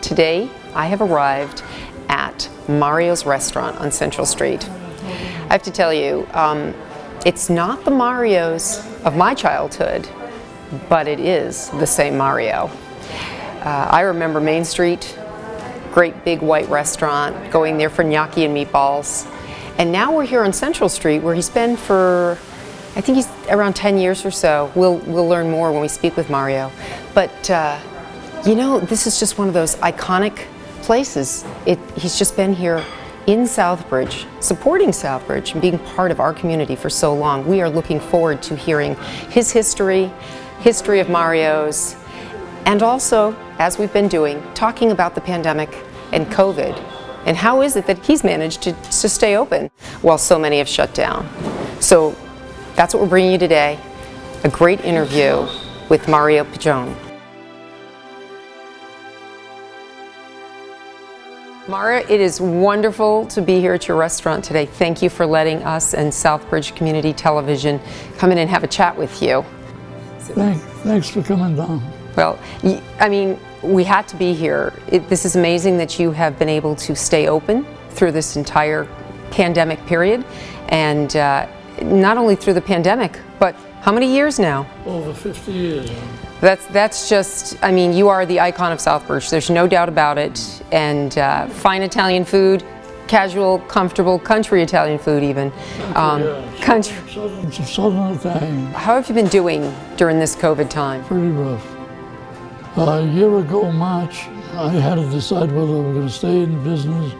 Today, I have arrived at Mario's restaurant on Central Street. I have to tell you, it's not the Marios of my childhood, but it is the same Mario. I remember Main Street, great big white restaurant, going there for gnocchi and meatballs. And now we're here on Central Street, where he's been for, I think he's around 10 years or so. We'll learn more when we speak with Mario. But you know, this is just one of those iconic places. He's just been here in Southbridge, supporting Southbridge and being part of our community for so long. We are looking forward to hearing his history of Mario's, and also, as we've been doing, talking about the pandemic and COVID, and how is it that he's managed to stay open while so many have shut down. So that's what we're bringing you today, a great interview with Mario Piccone. Mara, it is wonderful to be here at your restaurant today. Thank you for letting us and Southbridge Community Television come in and have a chat with you. Thanks for coming down. Well, I mean, we had to be here. This is amazing that you have been able to stay open through this entire pandemic period, and not only through the pandemic, but how many years now? Over 50 years. That's just, I mean, you are the icon of Southbridge. There's no doubt about it. And fine Italian food, casual, comfortable, country Italian food even. Country. Southern Italian. How have you been doing during this COVID time? Pretty rough. A year ago, March, I had to decide whether we were going to stay in business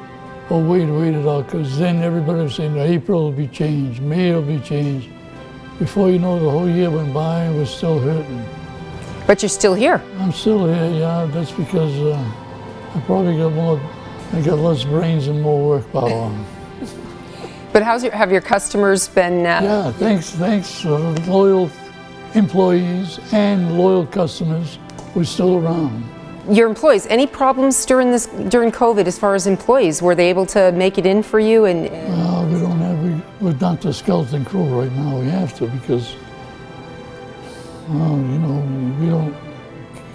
or wait it out, because then everybody was saying April will be changed, May will be changed. Before you know, the whole year went by and we're still hurting. But you're still here. I'm still here, yeah. That's because I probably got less brains and more work power. But have your customers been? Yeah, thanks, loyal employees and loyal customers. We're still around. Your employees, any problems during COVID as far as employees? Were they able to make it in for you? And well, we're down to skeleton crew right now. We have to, because you know,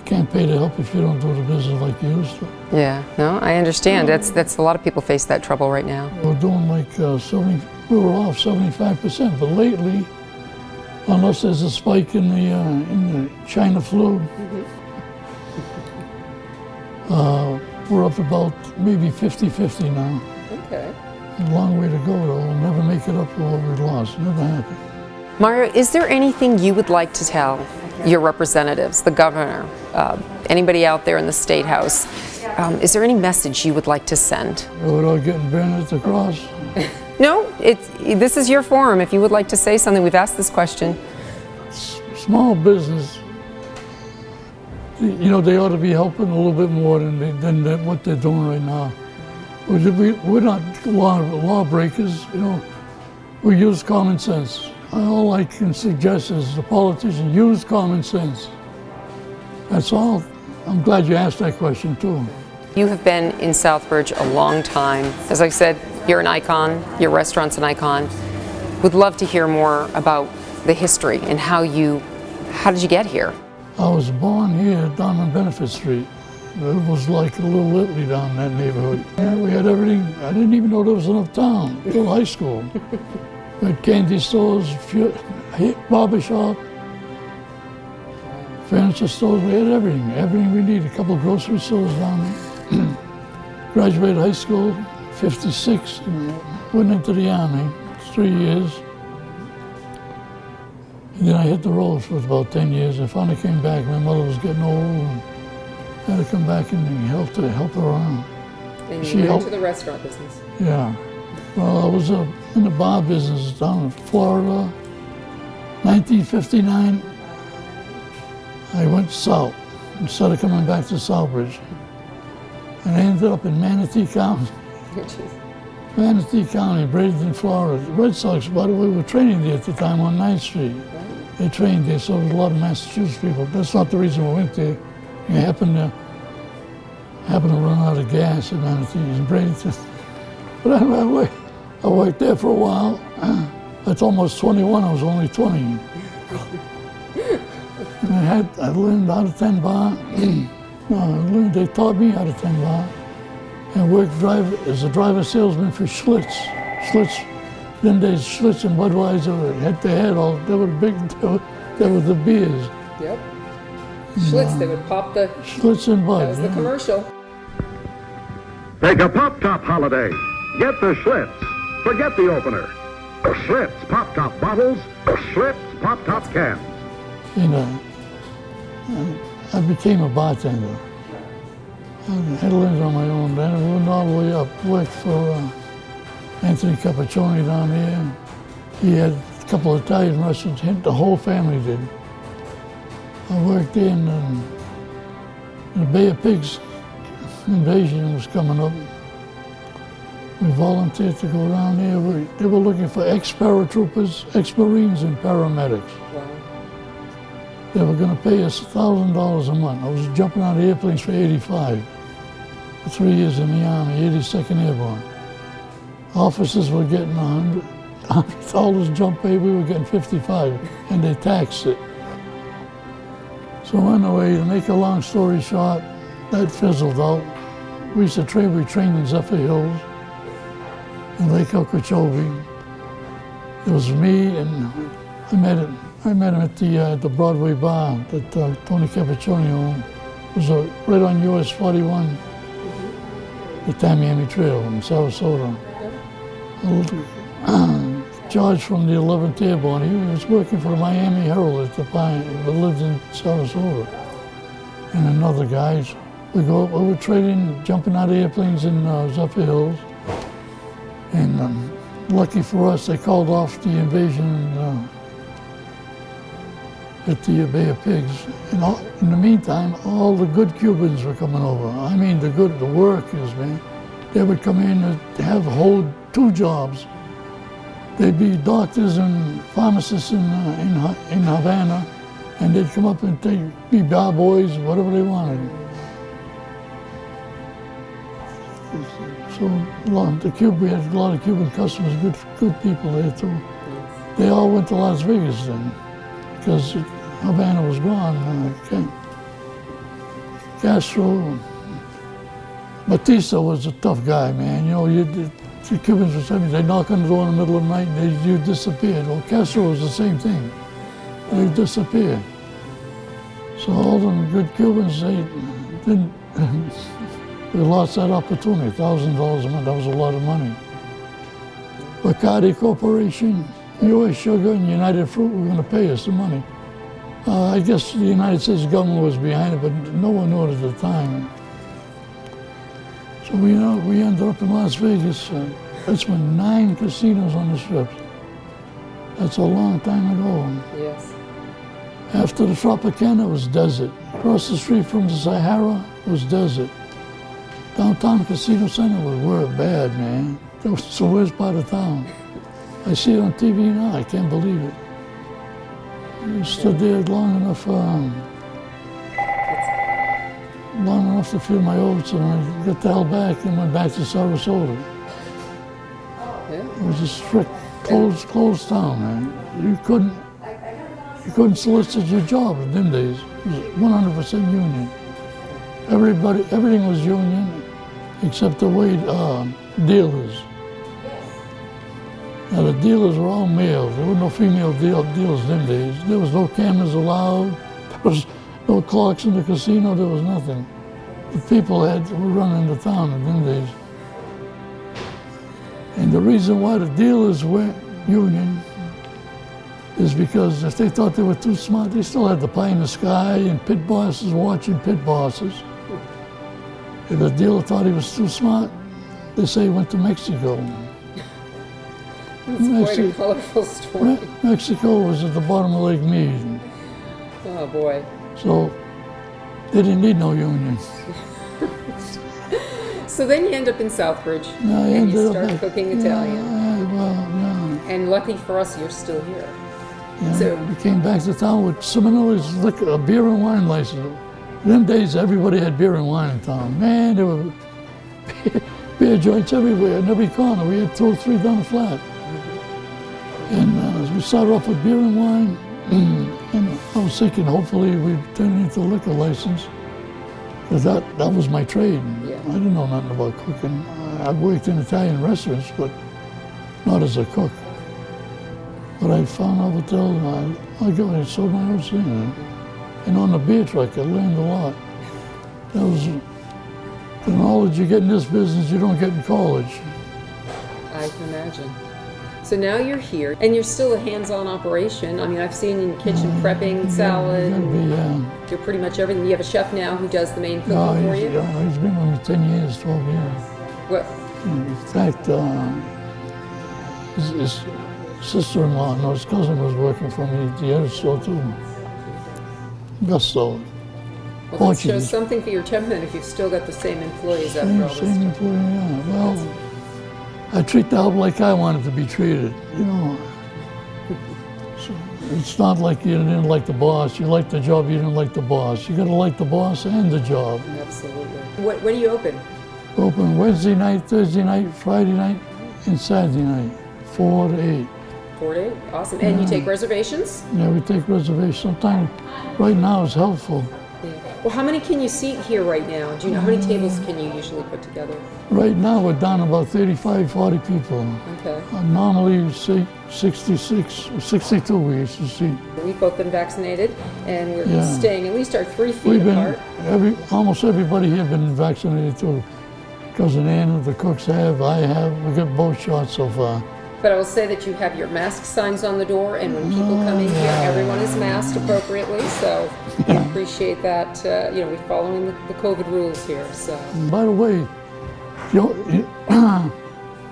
can't pay to help if you don't do the business like you used to. Yeah, no, I understand. That's a lot of people face that trouble right now. We're doing like we were off 75%, but lately, unless there's a spike in the China flu, we're up about maybe 50-50 now. Okay. A long way to go, though. We'll never make it up for what we lost. Never happen. Mario, is there anything you would like to tell your representatives, the governor, anybody out there in the State House? Is there any message you would like to send? Without getting burned at the cross? No, this is your forum. If you would like to say something, we've asked this question. Small business, you know, they ought to be helping a little bit more than what they're doing right now. We're not lawbreakers, you know. We use common sense. All I can suggest is the politicians use common sense. That's all. I'm glad you asked that question too. You have been in Southbridge a long time. As I said, you're an icon. Your restaurant's an icon. Would love to hear more about the history and how did you get here? I was born here down on Benefit Street. It was like a little Italy down in that neighborhood. Yeah, we had everything. I didn't even know there was enough town until high school. We had candy stores, barber shop, furniture stores. We had everything we needed. A couple of grocery stores down there. Graduated high school, 56, went into the Army, 3 years. And then I hit the road for about 10 years. I finally came back. My mother was getting old, and I had to come back and help her around. And you went into the restaurant business? Yeah. Well, I was in the bar business down in Florida. 1959, I went south instead of coming back to Southbridge. And I ended up in Manatee County. Manatee County, Bradenton, Florida. The Red Sox, by the way, were training there at the time on 9th Street. They trained there, so there was a lot of Massachusetts people. That's not the reason we went there. We happened to run out of gas at Manatee in Bradenton. But I worked there for a while. That's almost 21, I was only 20. And I learned how to tend bar. They taught me how to tend bar. And worked as a driver salesman for Schlitz. Schlitz, then they Schlitz and Budweiser they had all, they were big, they were the beers. Yep. Schlitz, they would pop the... Schlitz and Bud. That was the commercial. Take a Pop-Top holiday. Get the Schlitz. Forget the opener. Schlitz Pop-Top bottles, Schlitz Pop-Top cans. You know, I became a bartender. I had lived on my own then. I went all the way up, worked for Anthony Cappuccioni down here. He had a couple of Italian restaurants, the whole family did. I worked in the Bay of Pigs invasion was coming up. We volunteered to go down there. They were looking for ex-paratroopers, ex-Marines, and paramedics. Wow. They were going to pay us $1,000 a month. I was jumping out of airplanes for 85. For 3 years in the Army, 82nd Airborne. Officers were getting $100 jump pay, we were getting 55, and they taxed it. So anyway, to make a long story short, that fizzled out. We trained in Zephyr Hills, in Lake Okeechobee. It was me, and I met him at the Broadway bar that Tony Cappuccioni owned. It was right on US 41, the Tamiami Trail in Sarasota. George from the 11th Airborne, he was working for the Miami Herald at the time, but lived in Sarasota. And another guy, we were trading, jumping out of airplanes in Zephyr Hills. And lucky for us, they called off the invasion at the Bay of Pigs. And in the meantime, all the good Cubans were coming over. I mean, the workers, man. They would come in and hold 2 jobs. They'd be doctors and pharmacists in Havana, and they'd come up and be bar boys, whatever they wanted. So we had a lot of Cuban customers, good people there too. They all went to Las Vegas then, because Havana was gone. Castro, Batista was a tough guy, man. You know, the Cubans were saying, they knock on the door in the middle of the night and you disappeared. Well, Castro was the same thing. They disappeared. So all them good Cubans, they didn't, they lost that opportunity, $1,000 a month, that was a lot of money. Bacardi Corporation, U.S. Sugar, and United Fruit were going to pay us the money. I guess the United States government was behind it, but no one knew it at the time. So we ended up in Las Vegas. That's been 9 casinos on the strip. That's a long time ago. Yes. After the Tropicana was desert. Across the street from the Sahara was desert. Downtown Casino Center was bad, man. That was the worst part of town. I see it on TV now, I can't believe it. I stood there long enough to feel my oats, and I got the hell back and went back to Sarasota. Yeah. It was a strict, closed town, man. You couldn't solicit your job in them days. It was 100% union. Everything was union, except the way dealers. Now the dealers were all male. There were no female dealers in them days. There was no cameras allowed. There was no clocks in the casino. There was nothing. The people were running the town in them days. And the reason why the dealers weren't union is because if they thought they were too smart, they still had the pie in the sky and pit bosses watching pit bosses. If a dealer thought he was too smart, they say he went to Mexico. It's quite a colorful story. Mexico was at the bottom of Lake Mead. Oh boy. So they didn't need no union. So then you end up in Southbridge and you start cooking Italian. Yeah. And lucky for us, you're still here. Yeah, So we came back to town with Seminole's liquor, a beer and wine license. In them days, everybody had beer and wine in town. Man, there were beer joints everywhere, in every corner. We had 2 or 3 down the flat. And we started off with beer and wine, and I was thinking hopefully we'd turn it into a liquor license. Because that was my trade. Yeah. I didn't know nothing about cooking. I worked in Italian restaurants, but not as a cook. But I found out I sold my own thing. And on the beer truck, I learned a lot. That was the knowledge you get in this business you don't get in college. I can imagine. So now you're here, and you're still a hands-on operation. I mean, I've seen you in the kitchen prepping salad. You're pretty much everything. You have a chef now who does the main cooking for you? He's been with me 10 years, 12 years. What? In fact, his sister-in-law, no, his cousin was working for me at the other store too. Gusto. Well, that shows something for your temperament if you've still got the same employees after all this Same employee, yeah. Well, I treat the help like I wanted to be treated, you know. So it's not like you didn't like the boss. You like the job, you didn't like the boss. You got to like the boss and the job. Absolutely. When do you open? Open Wednesday night, Thursday night, Friday night, and Saturday night, 4 to 8. 4 to 8, awesome. And you take reservations? Yeah, we take reservations. Sometimes, right now, it's helpful. Yeah. Well, how many can you seat here right now? Do you know how many tables can you usually put together? Right now, we're down about 35, 40 people. Okay. Normally, we see 66, 62 we used to see. We've both been vaccinated, and we're staying at least our 3 feet apart. Almost everybody here been vaccinated too. Cousin Anna, the cooks have, I have. We got both shots so far. But I will say that you have your mask signs on the door, and when people come in here, everyone is masked appropriately. So I appreciate that. We're following the COVID rules here. So. By the way,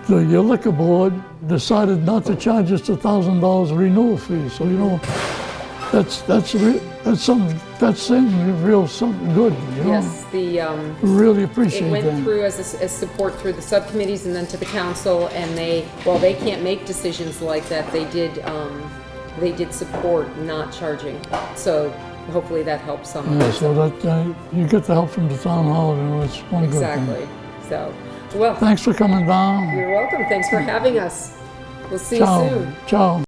your liquor board decided not to charge us $1,000 renewal fee. So that's saying real something good. Yes, really appreciate that. It went through as support through the subcommittees and then to the council, and they can't make decisions like that. They did support not charging. So hopefully that helps some. Yeah, so that you get the help from the town hall, it's one good thing. Exactly. So, well. Thanks for coming down. You're welcome. Thanks for having us. We'll see you soon. Ciao.